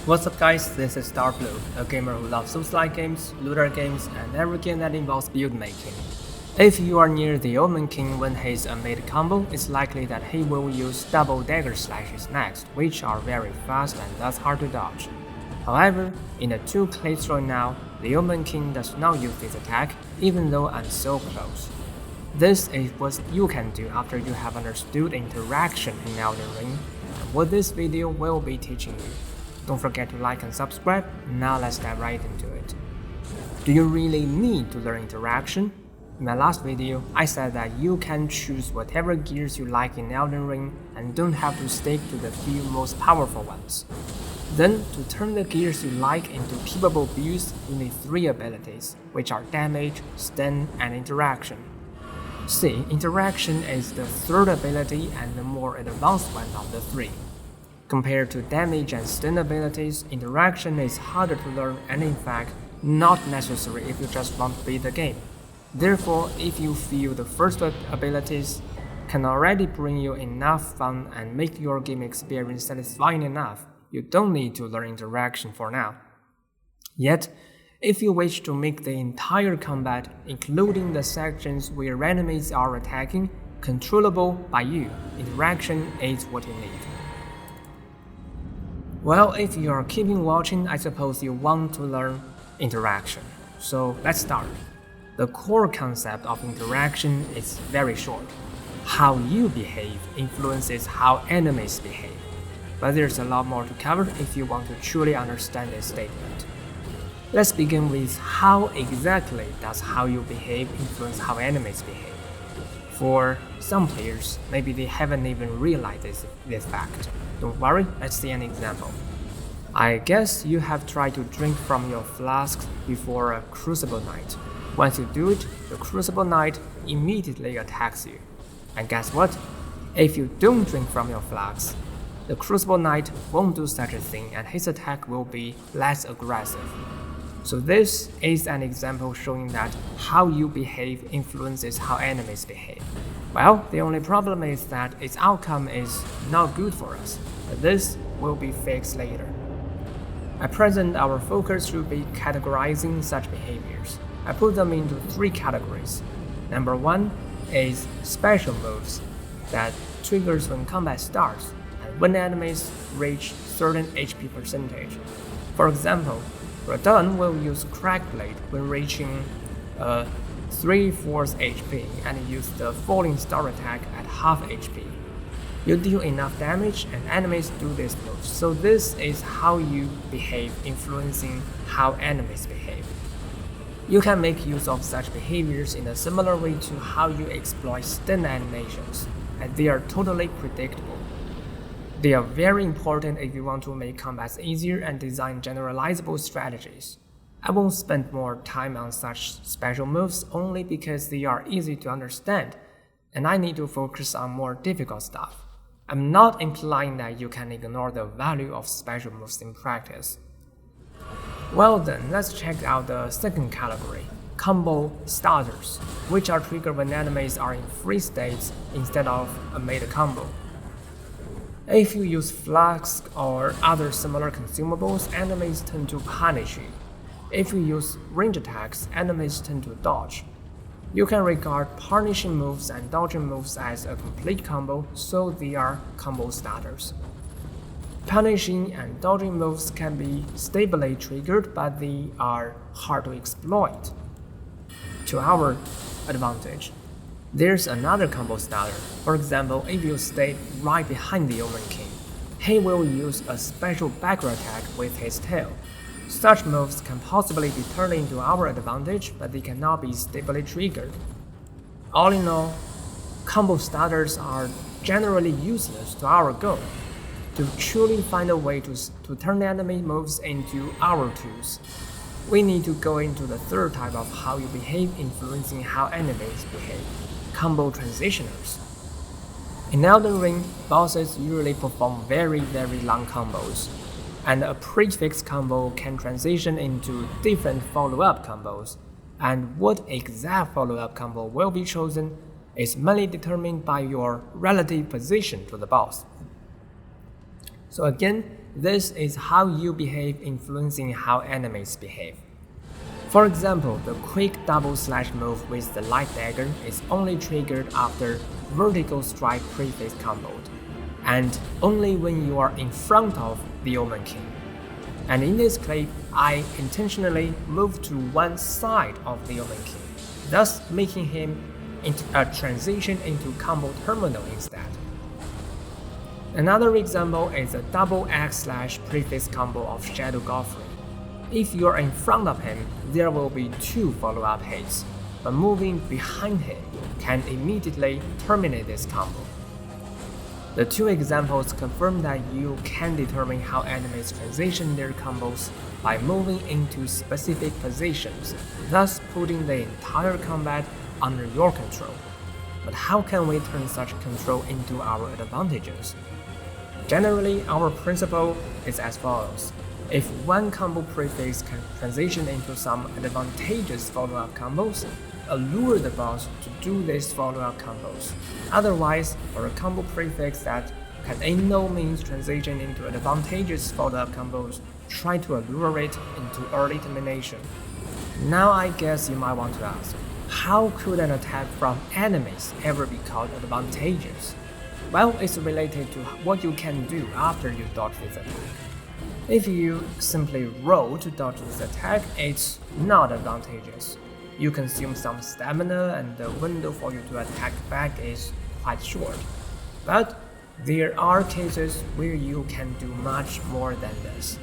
What's up guys, this is Darkbblue, a gamer who loves Souls-like games, looter games, and every game that involves build making. If you are near the Omen King when he's a mid combo, it's likely that he will use double dagger slashes next, which are very fast and thus hard to dodge. However, in the 2 clips right now, the Omen King does not use this attack, even though I'm so close. This is what you can do after you have understood interaction in Elden Ring, and what this video will be teaching you. Don't forget to like and subscribe. Now let's dive right into it. Do you really need to learn interaction? In my last video, I said that you can choose whatever gears you like in Elden Ring and don't have to stick to the few most powerful ones. Then, to turn the gears you like into peepable builds, you need 3 abilities, which are damage, stun, and interaction. See, interaction is the 3rd ability and the more advanced one of the 3. Compared to damage and stun abilities, interaction is harder to learn and in fact, not necessary if you just want to beat the game. Therefore, if you feel the first abilities can already bring you enough fun and make your game experience satisfying enough, you don't need to learn interaction for now. Yet, if you wish to make the entire combat, including the sections where enemies are attacking, controllable by you, interaction is what you need. Well, if you are keeping watching, I suppose you want to learn interaction. So let's start. The core concept of interaction is very short. How you behave influences how enemies behave. But there's a lot more to cover if you want to truly understand this statement. Let's begin with how exactly does how you behave influence how enemies behave. For some players, maybe they haven't even realized this fact. Don't worry, let's see an example. I guess you have tried to drink from your flasks before a Crucible Knight. Once you do it, the Crucible Knight immediately attacks you. And guess what? If you don't drink from your flasks, the Crucible Knight won't do such a thing and his attack will be less aggressive. So this is an example showing that how you behave influences how enemies behave. Well, the only problem is that its outcome is not good for us, but this will be fixed later. At present, our focus should be categorizing such behaviors. I put them into 3 categories. Number 1 is special moves that triggers when combat starts and when enemies reach certain HP percentage. For example, Radon will use Crackblade when reaching 3/4 HP and use the Falling Star attack at half HP. You deal enough damage and enemies do this move, so this is how you behave influencing how enemies behave. You can make use of such behaviors in a similar way to how you exploit stun animations, and they are totally predictable. They are very important if you want to make combats easier and design generalizable strategies. I won't spend more time on such special moves only because they are easy to understand, and I need to focus on more difficult stuff. I'm not implying that you can ignore the value of special moves in practice. Well then, let's check out the second category, combo starters, which are triggered when enemies are in free states instead of a made combo. If you use flasks or other similar consumables, enemies tend to punish you. If you use range attacks, enemies tend to dodge. You can regard punishing moves and dodging moves as a complete combo, so they are combo starters. Punishing and dodging moves can be stably triggered, but they are hard to exploit. To our advantage, there's another combo starter. For example, if you stay right behind the Omen King, he will use a special backward attack with his tail. Such moves can possibly be turned into our advantage, but they cannot be stably triggered. All in all, combo starters are generally useless to our goal. To truly find a way to turn enemy moves into our tools, we need to go into the 3rd type of how you behave influencing how enemies behave. Combo transitioners. In Elden Ring, bosses usually perform very long combos, and a prefix combo can transition into different follow-up combos, and what exact follow-up combo will be chosen is mainly determined by your relative position to the boss. So again, this is how you behave influencing how enemies behave. For example, the quick double slash move with the light dagger is only triggered after vertical strike prefix comboed, and only when you are in front of the Omen King. And in this clip, I intentionally moved to one side of the Omen King, thus making him transition into combo terminal instead. Another example is a double X slash prefix combo of Shadow Godfrey. If you are in front of him, there will be 2 follow-up hits, but moving behind him can immediately terminate this combo. The 2 examples confirm that you can determine how enemies transition their combos by moving into specific positions, thus putting the entire combat under your control. But how can we turn such control into our advantages? Generally, our principle is as follows. If one combo prefix can transition into some advantageous follow-up combos, allure the boss to do these follow-up combos. Otherwise, for a combo prefix that can in no means transition into advantageous follow-up combos, try to allure it into early termination. Now I guess you might want to ask, how could an attack from enemies ever be called advantageous? Well, it's related to what you can do after you dodge this attack. If you simply roll to dodge this attack, it's not advantageous. You consume some stamina and the window for you to attack back is quite short. But there are cases where you can do much more than this.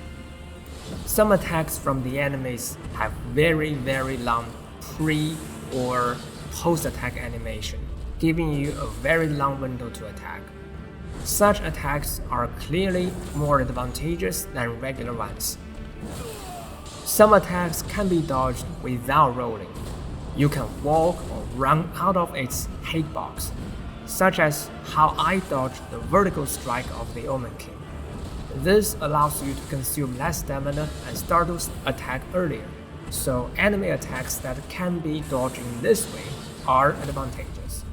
Some attacks from the enemies have very long pre- or post-attack animation, giving you a very long window to attack. Such attacks are clearly more advantageous than regular ones. Some attacks can be dodged without rolling. You can walk or run out of its hitbox, such as how I dodged the vertical strike of the Omen King. This allows you to consume less stamina and start to attack earlier, so enemy attacks that can be dodged in this way are advantageous.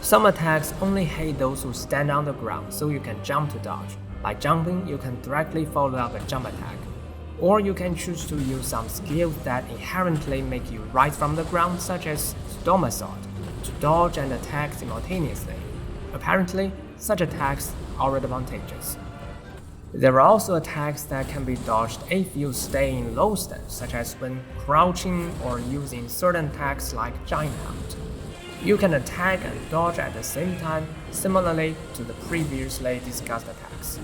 Some attacks only hit those who stand on the ground, so you can jump to dodge. By jumping, you can directly follow up a jump attack. Or you can choose to use some skills that inherently make you rise from the ground, such as Storm Assault, to dodge and attack simultaneously. Apparently, such attacks are advantageous. There are also attacks that can be dodged if you stay in low stance, such as when crouching or using certain attacks like Giant Hunt. You can attack and dodge at the same time, similarly to the previously discussed attacks.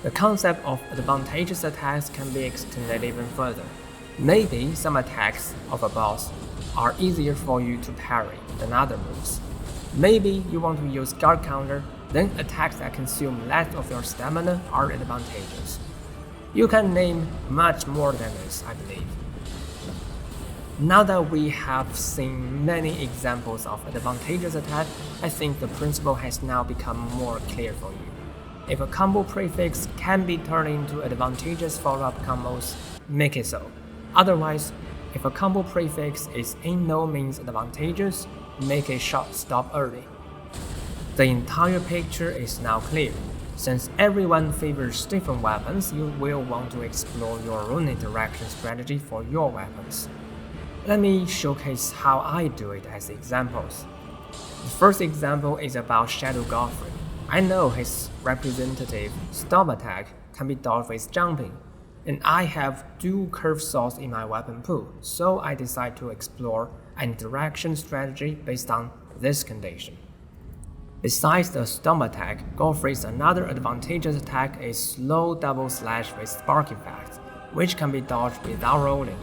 The concept of advantageous attacks can be extended even further. Maybe some attacks of a boss are easier for you to parry than other moves. Maybe you want to use guard counter, then attacks that consume less of your stamina are advantageous. You can name much more than this, I believe. Now that we have seen many examples of advantageous attack, I think the principle has now become more clear for you. If a combo prefix can be turned into advantageous follow-up combos, make it so. Otherwise, if a combo prefix is in no means advantageous, make a shot stop early. The entire picture is now clear. Since everyone favors different weapons, you will want to explore your own interaction strategy for your weapons. Let me showcase how I do it as examples. The first example is about Shadow Godfrey. I know his representative Storm attack can be dodged with jumping, and I have dual curve swords in my weapon pool, so I decide to explore an interaction strategy based on this condition. Besides the Storm attack, Godfrey's another advantageous attack is slow double slash with spark effect, which can be dodged without rolling.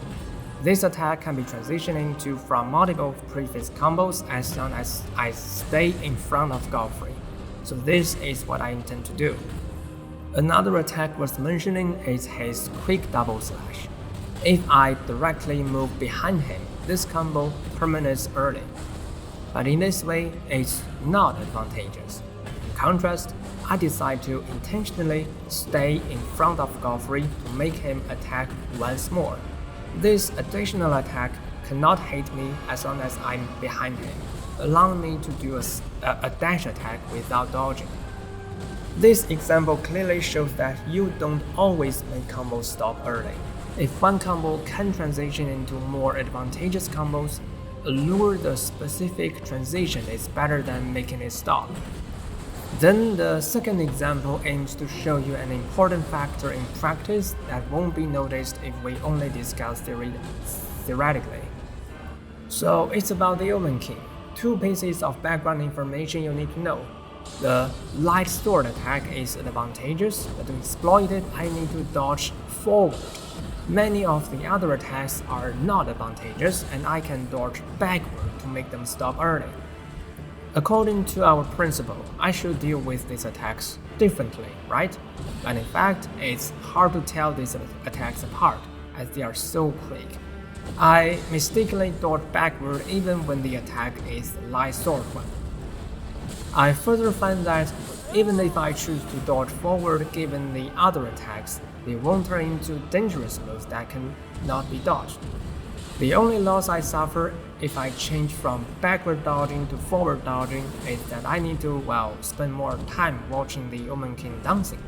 This attack can be transitioned into from multiple prefix combos as long as I stay in front of Godfrey. So this is what I intend to do. Another attack worth mentioning is his quick double slash. If I directly move behind him, this combo terminates early. But in this way, it's not advantageous. In contrast, I decide to intentionally stay in front of Godfrey to make him attack once more. This additional attack cannot hit me as long as I'm behind him, allowing me to do a dash attack without dodging. This example clearly shows that you don't always make combos stop early. If one combo can transition into more advantageous combos, allure the specific transition is better than making it stop. Then the second example aims to show you an important factor in practice that won't be noticed if we only discuss theoretically. So it's about the Omen King. Two pieces of background information you need to know. The light sword attack is advantageous, but to exploit it, I need to dodge forward. Many of the other attacks are not advantageous, and I can dodge backward to make them stop early. According to our principle, I should deal with these attacks differently, right? But in fact, it's hard to tell these attacks apart, as they are so quick. I mistakenly dodge backward even when the attack is the light sword one. I further find that even if I choose to dodge forward given the other attacks, they won't turn into dangerous moves that cannot be dodged. The only loss I suffer if I change from backward dodging to forward dodging is that I need to, spend more time watching the Omen King dancing.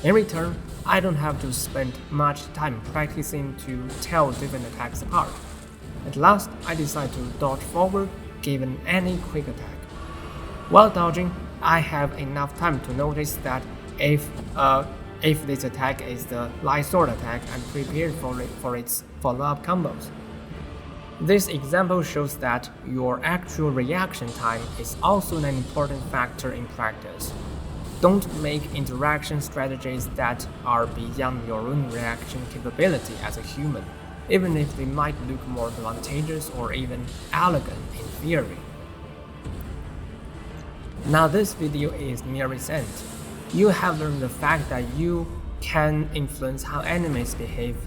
In return, I don't have to spend much time practicing to tell different attacks apart. At last, I decide to dodge forward given any quick attack. While dodging, I have enough time to notice that if this attack is the light sword attack, I'm prepared for its follow-up combos. This example shows that your actual reaction time is also an important factor in practice. Don't make interaction strategies that are beyond your own reaction capability as a human, even if they might look more advantageous or even elegant in theory. Now this video is near recent. You have learned the fact that you can influence how enemies behave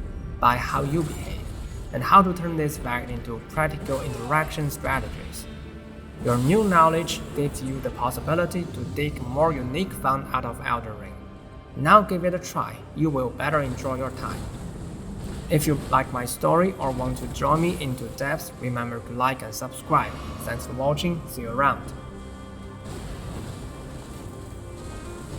by how you behave, and how to turn this fact into practical interaction strategies. Your new knowledge gives you the possibility to dig more unique fun out of Elden Ring. Now give it a try, you will better enjoy your time. If you like my story or want to join me into depth, remember to like and subscribe. Thanks for watching, see you around.